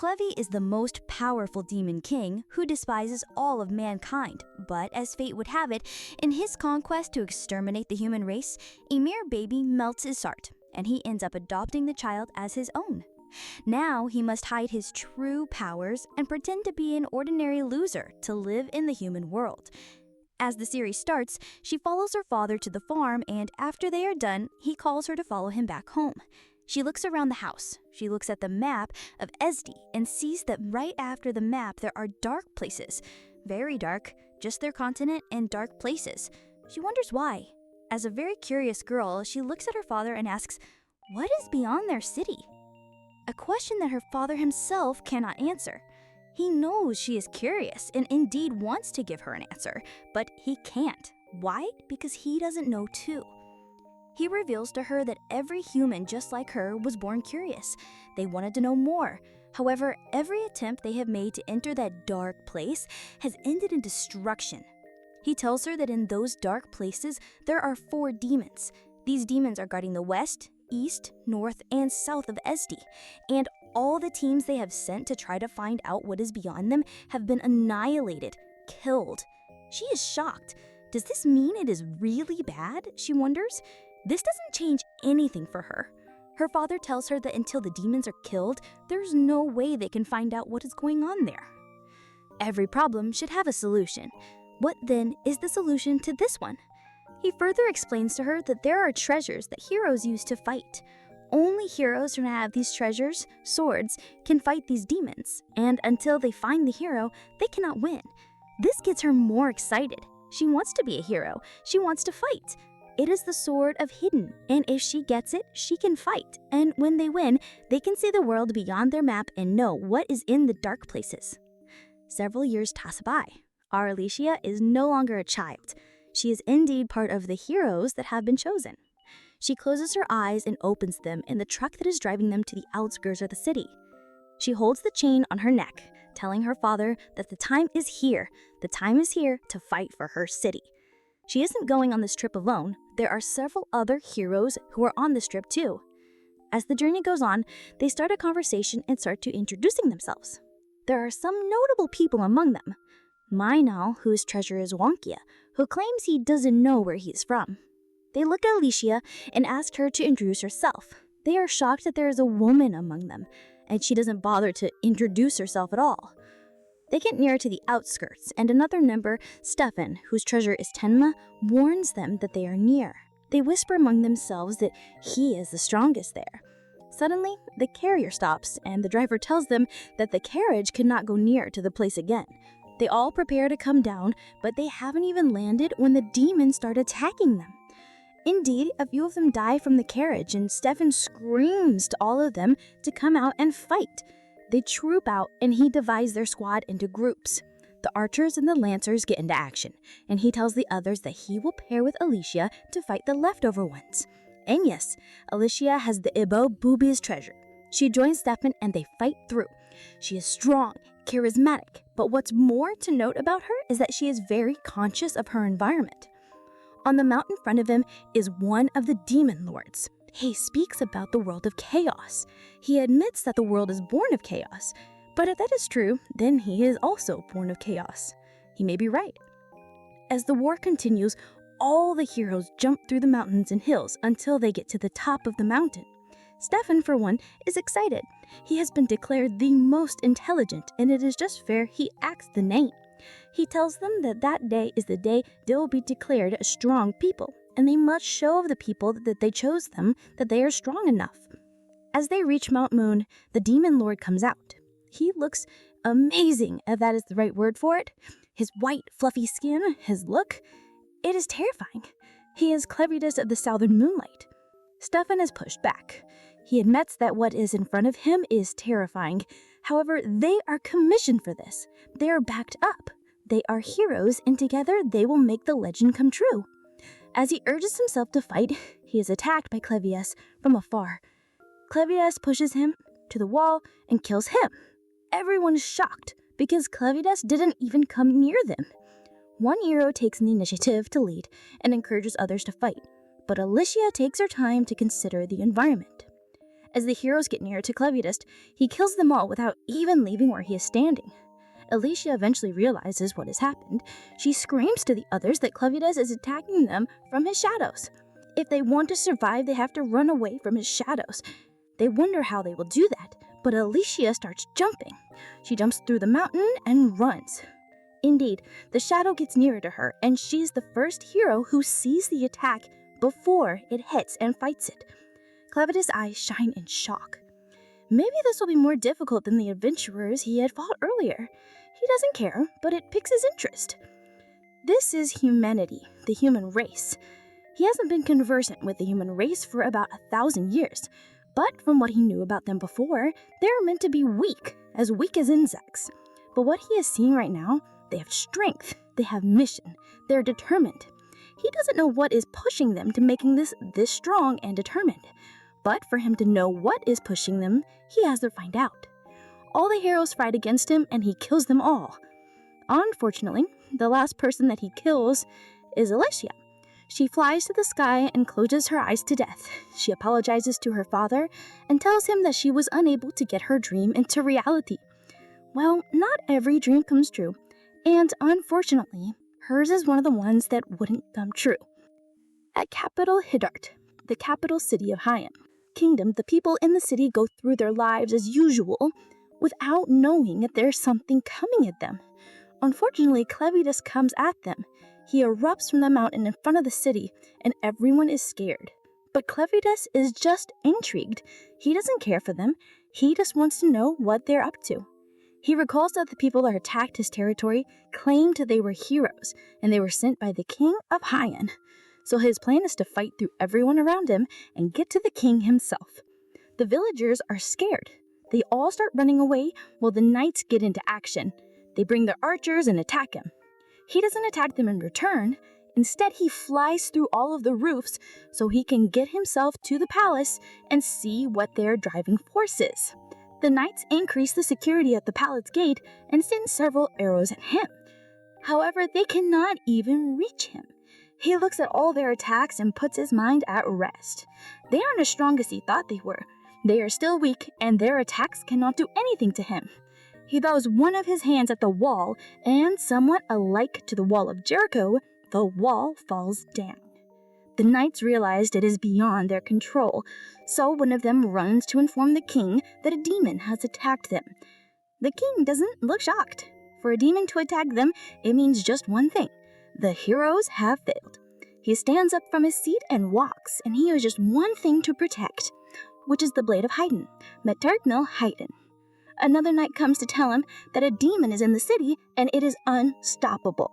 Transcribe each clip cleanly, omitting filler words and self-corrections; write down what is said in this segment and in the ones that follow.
Clevy is the most powerful demon king who despises all of mankind, but as fate would have it, in his conquest to exterminate the human race, a mere baby melts his heart, and he ends up adopting the child as his own. Now he must hide his true powers and pretend to be an ordinary loser to live in the human world. As the series starts, she follows her father to the farm, and after they are done, he calls her to follow him back home. She looks around the house. She looks at the map of Esdi and sees that right after the map there are dark places. Very dark, just their continent and dark places. She wonders why. As a very curious girl, she looks at her father and asks, "What is beyond their city?" A question that her father himself cannot answer. He knows she is curious and indeed wants to give her an answer, but he can't. Why? Because he doesn't know too. He reveals to her that every human just like her was born curious. They wanted to know more. However, every attempt they have made to enter that dark place has ended in destruction. He tells her that in those dark places, there are 4 demons. These demons are guarding the west, east, north, and south of Esdi, and all the teams they have sent to try to find out what is beyond them have been annihilated, killed. She is shocked. Does this mean it is really bad? She wonders. This doesn't change anything for her. Her father tells her that until the demons are killed, there's no way they can find out what is going on there. Every problem should have a solution. What then is the solution to this one? He further explains to her that there are treasures that heroes use to fight. Only heroes who have these treasures, swords, can fight these demons, and until they find the hero, they cannot win. This gets her more excited. She wants to be a hero. She wants to fight. It is the sword of hidden, and if she gets it, she can fight. And when they win, they can see the world beyond their map and know what is in the dark places. Several years pass by. Our Alicia is no longer a child. She is indeed part of the heroes that have been chosen. She closes her eyes and opens them in the truck that is driving them to the outskirts of the city. She holds the chain on her neck, telling her father that the time is here. The time is here to fight for her city. She isn't going on this trip alone. There are several other heroes who are on this trip too. As the journey goes on, they start a conversation and start to introducing themselves. There are some notable people among them. Mainal, whose treasure is Wonkia, who claims he doesn't know where he's from. They look at Alicia and ask her to introduce herself. They are shocked that there is a woman among them, and she doesn't bother to introduce herself at all. They get near to the outskirts, and another member, Stefan, whose treasure is Tenma, warns them that they are near. They whisper among themselves that he is the strongest there. Suddenly, the carrier stops, and the driver tells them that the carriage cannot go near to the place again. They all prepare to come down, but they haven't even landed when the demons start attacking them. Indeed, a few of them die from the carriage, and Stefan screams to all of them to come out and fight. They troop out, and he divides their squad into groups. The archers and the lancers get into action, and he tells the others that he will pair with Alicia to fight the leftover ones. And yes, Alicia has the Ibo Boobies treasure. She joins Stefan and they fight through. She is strong, charismatic, but what's more to note about her is that she is very conscious of her environment. On the mountain in front of him is one of the demon lords. He speaks about the world of chaos. He admits that the world is born of chaos. But if that is true, then he is also born of chaos. He may be right. As the war continues, all the heroes jump through the mountains and hills until they get to the top of the mountain. Stefan, for one, is excited. He has been declared the most intelligent, and it is just fair he acts the name. He tells them that that day is the day they will be declared a strong people, and they must show the people that they chose them that they are strong enough. As they reach Mount Moon, the demon lord comes out. He looks amazing, if that is the right word for it. His white, fluffy skin, his look, it is terrifying. He is Clevidas of the southern moonlight. Stefan is pushed back. He admits that what is in front of him is terrifying. However, they are commissioned for this. They are backed up. They are heroes, and together they will make the legend come true. As he urges himself to fight, he is attacked by Clevias from afar. Clevias pushes him to the wall and kills him. Everyone is shocked because Clevidas didn't even come near them. One hero takes the initiative to lead and encourages others to fight, but Alicia takes her time to consider the environment. As the heroes get nearer to Clevitus, he kills them all without even leaving where he is standing. Alicia eventually realizes what has happened. She screams to the others that Clevitus is attacking them from his shadows. If they want to survive, they have to run away from his shadows. They wonder how they will do that, but Alicia starts jumping. She jumps through the mountain and runs. Indeed, the shadow gets nearer to her, and she's the first hero who sees the attack before it hits and fights it. Clevitus' eyes shine in shock. Maybe this will be more difficult than the adventurers he had fought earlier. He doesn't care, but it piques his interest. This is humanity, the human race. He hasn't been conversant with the human race for about 1,000 years, but from what he knew about them before, they're meant to be weak as insects. But what he is seeing right now, they have strength, they have mission, they're determined. He doesn't know what is pushing them to making this strong and determined. But for him to know what is pushing them, he has to find out. All the heroes fight against him and he kills them all. Unfortunately, the last person that he kills is Alicia. She flies to the sky and closes her eyes to death. She apologizes to her father and tells him that she was unable to get her dream into reality. Well, not every dream comes true, and unfortunately, hers is one of the ones that wouldn't come true. At capital Hidart, the capital city of Hyan Kingdom, the people in the city go through their lives as usual without knowing that there's something coming at them. Unfortunately, Clevitus comes at them. He erupts from the mountain in front of the city, and everyone is scared. But Clevitus is just intrigued. He doesn't care for them. He just wants to know what they're up to. He recalls that the people that attacked his territory claimed they were heroes, and they were sent by the king of Hyan. So his plan is to fight through everyone around him and get to the king himself. The villagers are scared. They all start running away while the knights get into action. They bring their archers and attack him. He doesn't attack them in return. Instead, he flies through all of the roofs so he can get himself to the palace and see what their driving force is. The knights increase the security at the palace gate and send several arrows at him. However, they cannot even reach him. He looks at all their attacks and puts his mind at rest. They aren't as strong as he thought they were. They are still weak, and their attacks cannot do anything to him. He throws one of his hands at the wall, and somewhat alike to the wall of Jericho, the wall falls down. The knights realized it is beyond their control, so one of them runs to inform the king that a demon has attacked them. The king doesn't look shocked. For a demon to attack them, it means just one thing. The heroes have failed. He stands up from his seat and walks, and he has just one thing to protect, which is the blade of Haydn, Metargnal Haydn. Another knight comes to tell him that a demon is in the city and it is unstoppable.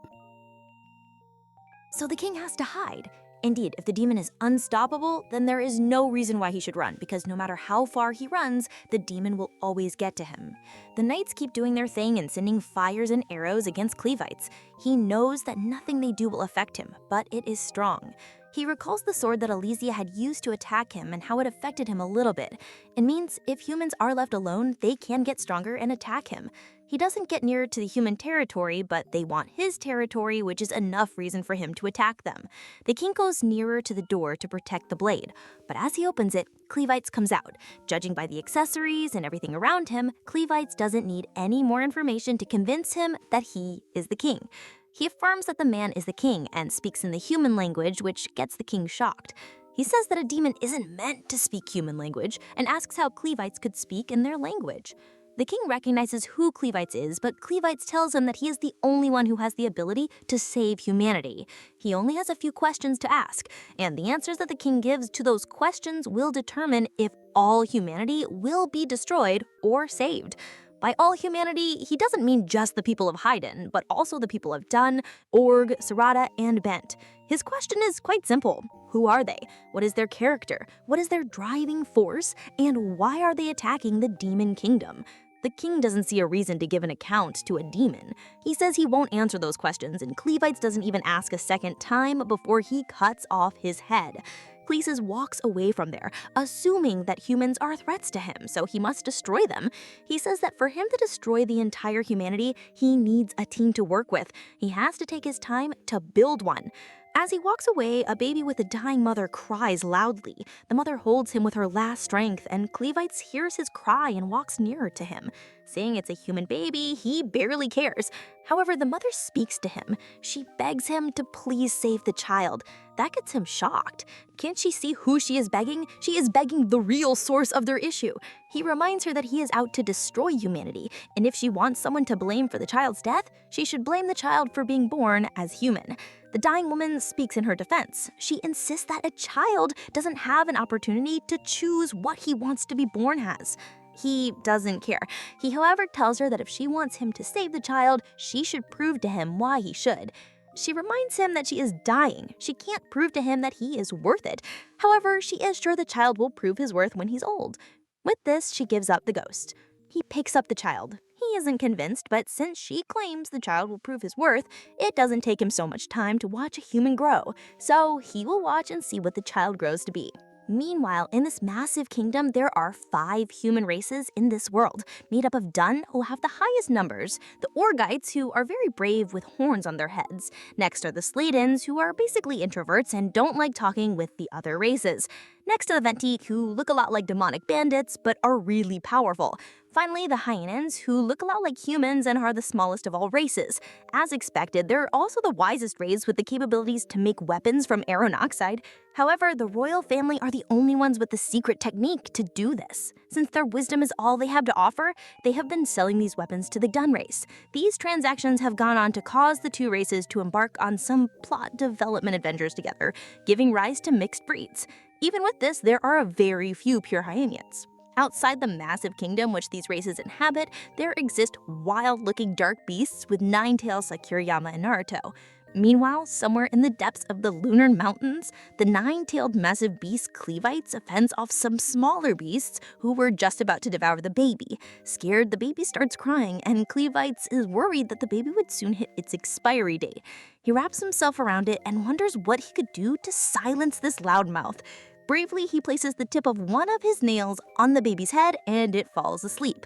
So the king has to hide. Indeed, if the demon is unstoppable, then there is no reason why he should run, because no matter how far he runs, the demon will always get to him. The knights keep doing their thing and sending fires and arrows against Clevites. He knows that nothing they do will affect him, but it is strong. He recalls the sword that Alesia had used to attack him and how it affected him a little bit. It means if humans are left alone, they can get stronger and attack him. He doesn't get nearer to the human territory, but they want his territory, which is enough reason for him to attack them. The king goes nearer to the door to protect the blade, but as he opens it, Clevites comes out. Judging by the accessories and everything around him, Clevites doesn't need any more information to convince him that he is the king. He affirms that the man is the king and speaks in the human language, which gets the king shocked. He says that a demon isn't meant to speak human language and asks how Clevites could speak in their language. The king recognizes who Clevites is, but Clevites tells him that he is the only one who has the ability to save humanity. He only has a few questions to ask, and the answers that the king gives to those questions will determine if all humanity will be destroyed or saved. By all humanity, he doesn't mean just the people of Haydn, but also the people of Dun, Org, Sarada, and Bent. His question is quite simple. Who are they? What is their character? What is their driving force? And why are they attacking the demon kingdom? The king doesn't see a reason to give an account to a demon. He says he won't answer those questions, and Clevites doesn't even ask a second time before he cuts off his head. Clevites walks away from there, assuming that humans are threats to him, so he must destroy them. He says that for him to destroy the entire humanity, he needs a team to work with. He has to take his time to build one. As he walks away, a baby with a dying mother cries loudly. The mother holds him with her last strength, and Clevites hears his cry and walks nearer to him. Seeing it's a human baby, he barely cares. However, the mother speaks to him. She begs him to please save the child. That gets him shocked. Can't she see who she is begging? She is begging the real source of their issue. He reminds her that he is out to destroy humanity, and if she wants someone to blame for the child's death, she should blame the child for being born as human. The dying woman speaks in her defense. She insists that a child doesn't have an opportunity to choose what he wants to be born as. He doesn't care. He, however, tells her that if she wants him to save the child, she should prove to him why he should. She reminds him that she is dying. She can't prove to him that he is worth it. However, she is sure the child will prove his worth when he's old. With this, she gives up the ghost. He picks up the child. He isn't convinced, but since she claims the child will prove his worth, it doesn't take him so much time to watch a human grow. So he will watch and see what the child grows to be. Meanwhile, in this massive kingdom, there are 5 human races in this world, made up of Dun, who have the highest numbers, the Orgites, who are very brave with horns on their heads. Next are the Sladens, who are basically introverts and don't like talking with the other races. Next are the Venti, who look a lot like demonic bandits, but are really powerful. Finally, the Hyenans, who look a lot like humans and are the smallest of all races. As expected, they're also the wisest race with the capabilities to make weapons from iron oxide. However, the royal family are the only ones with the secret technique to do this. Since their wisdom is all they have to offer, they have been selling these weapons to the Dun race. These transactions have gone on to cause the 2 races to embark on some plot development adventures together, giving rise to mixed breeds. Even with this, there are a very few pure Hyenians. Outside the massive kingdom which these races inhabit, there exist wild-looking dark beasts with 9 tails like Kiriyama and Naruto. Meanwhile, somewhere in the depths of the lunar mountains, the 9-tailed massive beast Clevites fends off some smaller beasts who were just about to devour the baby. Scared, the baby starts crying, and Clevites is worried that the baby would soon hit its expiry date. He wraps himself around it and wonders what he could do to silence this loudmouth. Bravely, he places the tip of one of his nails on the baby's head and it falls asleep.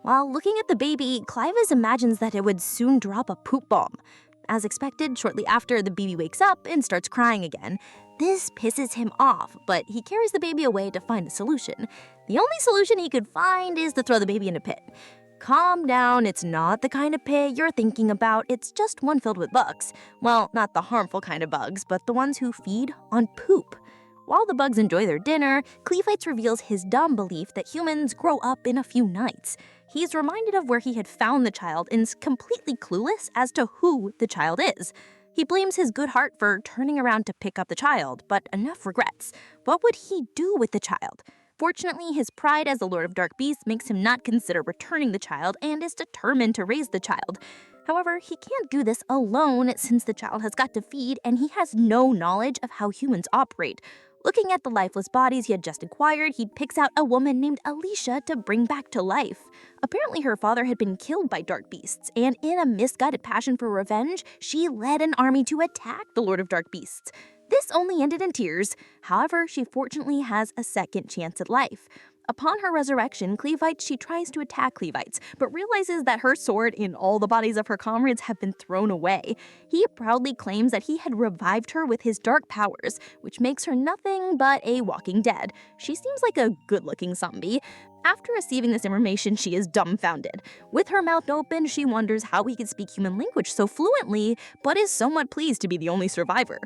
While looking at the baby, Clivus imagines that it would soon drop a poop bomb. As expected, shortly after, the baby wakes up and starts crying again. This pisses him off, but he carries the baby away to find a solution. The only solution he could find is to throw the baby in a pit. Calm down, it's not the kind of pit you're thinking about, it's just one filled with bugs. Well, not the harmful kind of bugs, but the ones who feed on poop. While the bugs enjoy their dinner, Clevites reveals his dumb belief that humans grow up in a few nights. He's reminded of where he had found the child and is completely clueless as to who the child is. He blames his good heart for turning around to pick up the child, but enough regrets. What would he do with the child? Fortunately, his pride as the Lord of Dark Beasts makes him not consider returning the child and is determined to raise the child. However, he can't do this alone since the child has got to feed and he has no knowledge of how humans operate. Looking at the lifeless bodies he had just acquired, he picks out a woman named Alicia to bring back to life. Apparently her father had been killed by dark beasts, and in a misguided passion for revenge, she led an army to attack the Lord of Dark Beasts. This only ended in tears. However, she fortunately has a second chance at life. Upon her resurrection, she tries to attack Clevites, but realizes that her sword and all the bodies of her comrades have been thrown away. He proudly claims that he had revived her with his dark powers, which makes her nothing but a walking dead. She seems like a good-looking zombie. After receiving this information, she is dumbfounded. With her mouth open, she wonders how he could speak human language so fluently, but is somewhat pleased to be the only survivor.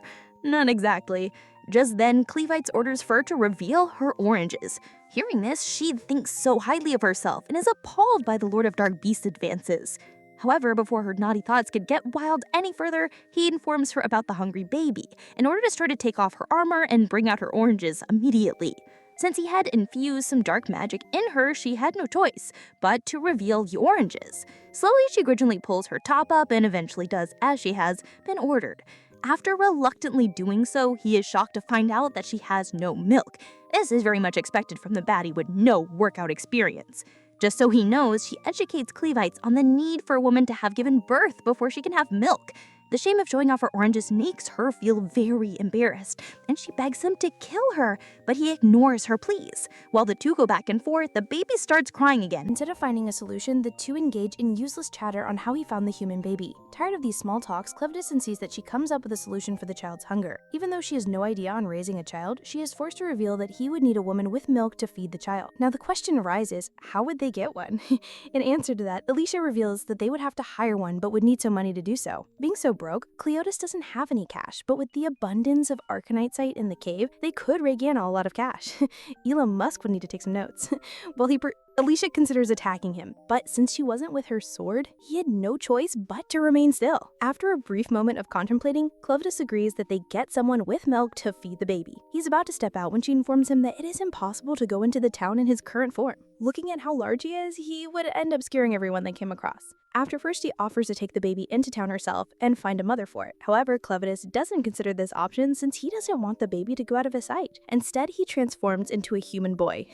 Not exactly. Just then, Clevites orders Fur to reveal her oranges. Hearing this, she thinks so highly of herself and is appalled by the Lord of Dark Beasts' advances. However, before her naughty thoughts could get wild any further, he informs her about the hungry baby, in order to start to take off her armor and bring out her oranges immediately. Since he had infused some dark magic in her, she had no choice but to reveal the oranges. Slowly, she grudgingly pulls her top up and eventually does as she has been ordered. After reluctantly doing so, he is shocked to find out that she has no milk. This is very much expected from the baddie with no workout experience. Just so he knows, she educates Clevites on the need for a woman to have given birth before she can have milk. The shame of showing off her oranges makes her feel very embarrassed, and she begs him to kill her, but he ignores her pleas. While the two go back and forth, the baby starts crying again. Instead of finding a solution, the two engage in useless chatter on how he found the human baby. Tired of these small talks, Clevitis insists that she comes up with a solution for the child's hunger. Even though she has no idea on raising a child, she is forced to reveal that he would need a woman with milk to feed the child. Now the question arises, how would they get one? In answer to that, Alicia reveals that they would have to hire one but would need some money to do so. Being so broke, Cleotis doesn't have any cash, but with the abundance of arcanite in the cave, they could rake in a lot of cash. Elon Musk would need to take some notes. Well, Alicia considers attacking him, but since she wasn't with her sword, he had no choice but to remain still. After a brief moment of contemplating, Cleotis agrees that they get someone with milk to feed the baby. He's about to step out when she informs him that it is impossible to go into the town in his current form. Looking at how large he is, he would end up scaring everyone they came across. After first she offers to take the baby into town herself and find a mother for it. However, Clevitis doesn't consider this option since he doesn't want the baby to go out of his sight. Instead, he transforms into a human boy.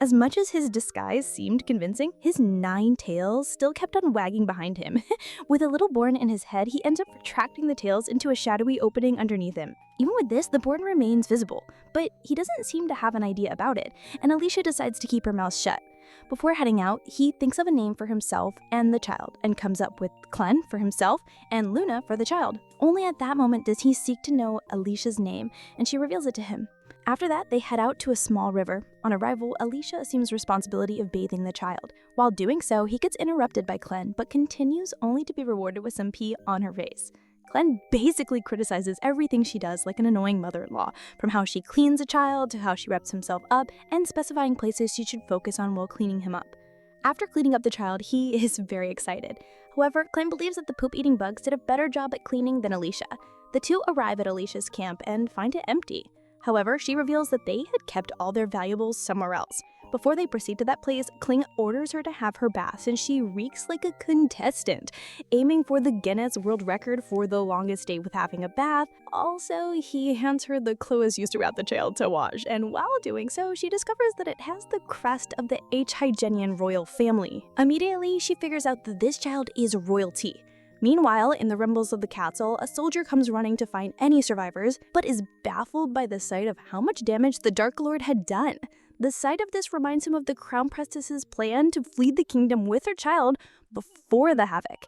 As much as his disguise seemed convincing, his 9 tails still kept on wagging behind him. With a little born in his head, he ends up retracting the tails into a shadowy opening underneath him. Even with this, the born remains visible, but he doesn't seem to have an idea about it, and Alicia decides to keep her mouth shut. Before heading out, he thinks of a name for himself and the child, and comes up with Clen for himself and Luna for the child. Only at that moment does he seek to know Alicia's name, and she reveals it to him. After that, they head out to a small river. On arrival, Alicia assumes responsibility of bathing the child. While doing so, he gets interrupted by Clen, but continues only to be rewarded with some pee on her face. Clen basically criticizes everything she does like an annoying mother-in-law, from how she cleans a child to how she wraps himself up, and specifying places she should focus on while cleaning him up. After cleaning up the child, he is very excited. However, Clen believes that the poop-eating bugs did a better job at cleaning than Alicia. The two arrive at Alicia's camp and find it empty. However, she reveals that they had kept all their valuables somewhere else. Before they proceed to that place, Kling orders her to have her bath, and she reeks like a contestant, aiming for the Guinness World Record for the longest day with having a bath. Also, he hands her the clothes used to wrap the child to wash, and while doing so, she discovers that it has the crest of the Hygienian royal family. Immediately, she figures out that this child is royalty. Meanwhile, in the rumbles of the castle, a soldier comes running to find any survivors, but is baffled by the sight of how much damage the Dark Lord had done. The sight of this reminds him of the Crown Princess's plan to flee the kingdom with her child before the havoc.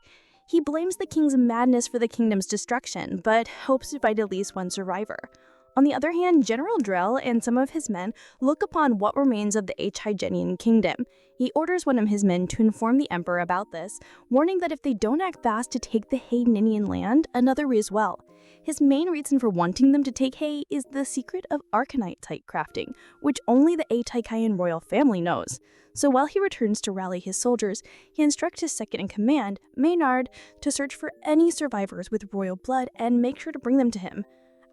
He blames the king's madness for the kingdom's destruction, but hopes to find at least one survivor. On the other hand, General Drell and some of his men look upon what remains of the Hygienian kingdom. He orders one of his men to inform the emperor about this, warning that if they don't act fast to take the Hayninian land, another is well. His main reason for wanting them to take Hay is the secret of arcanite crafting, which only the Atychian royal family knows. So while he returns to rally his soldiers, he instructs his second-in-command, Maynard, to search for any survivors with royal blood and make sure to bring them to him.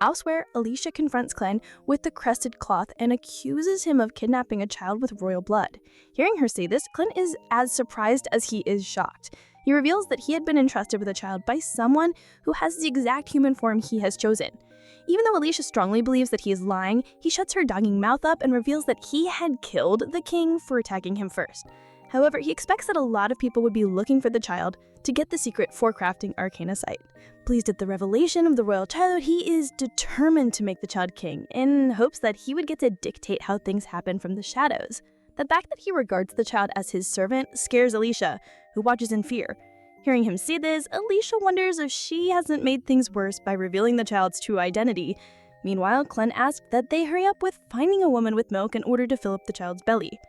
Elsewhere, Alicia confronts Clen with the crested cloth and accuses him of kidnapping a child with royal blood. Hearing her say this, Clen is as surprised as he is shocked. He reveals that he had been entrusted with a child by someone who has the exact human form he has chosen. Even though Alicia strongly believes that he is lying, he shuts her dogging mouth up and reveals that he had killed the king for attacking him first. However, he expects that a lot of people would be looking for the child to get the secret for crafting arcanite. Pleased at the revelation of the royal child, he is determined to make the child king, in hopes that he would get to dictate how things happen from the shadows. The fact that he regards the child as his servant scares Alicia, who watches in fear. Hearing him say this, Alicia wonders if she hasn't made things worse by revealing the child's true identity. Meanwhile, Clen asks that they hurry up with finding a woman with milk in order to fill up the child's belly.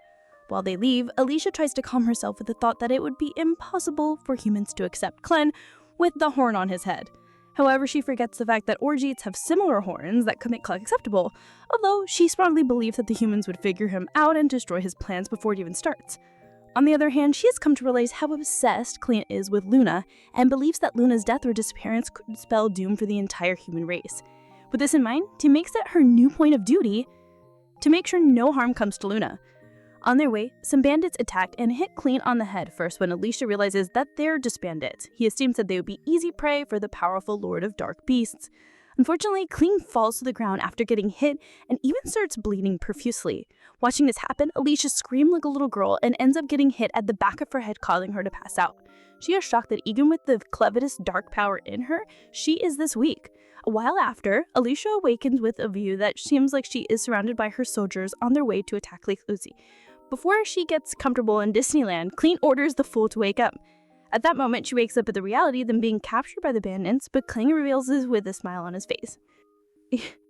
While they leave, Alicia tries to calm herself with the thought that it would be impossible for humans to accept Clen with the horn on his head. However, she forgets the fact that Orgeats have similar horns that could make Cluck acceptable, although she strongly believes that the humans would figure him out and destroy his plans before it even starts. On the other hand, she has come to realize how obsessed Clint is with Luna, and believes that Luna's death or disappearance could spell doom for the entire human race. With this in mind, she makes it her new point of duty to make sure no harm comes to Luna. On their way, some bandits attack and hit Clean on the head first when Alicia realizes that they're just bandits. He assumes that they would be easy prey for the powerful Lord of Dark Beasts. Unfortunately, Clean falls to the ground after getting hit and even starts bleeding profusely. Watching this happen, Alicia screams like a little girl and ends up getting hit at the back of her head, causing her to pass out. She is shocked that even with the Clevitus dark power in her, she is this weak. A while after, Alicia awakens with a view that seems like she is surrounded by her soldiers on their way to attack Lake Uzi. Before she gets comfortable in Disneyland, Clean orders the fool to wake up. At that moment, she wakes up at the reality of them being captured by the bandits, but Cling reveals this with a smile on his face.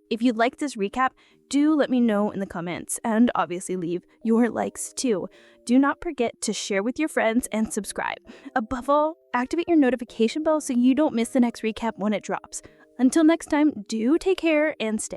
If you liked this recap, do let me know in the comments, and obviously leave your likes too. Do not forget to share with your friends and subscribe. Above all, activate your notification bell so you don't miss the next recap when it drops. Until next time, do take care and stay.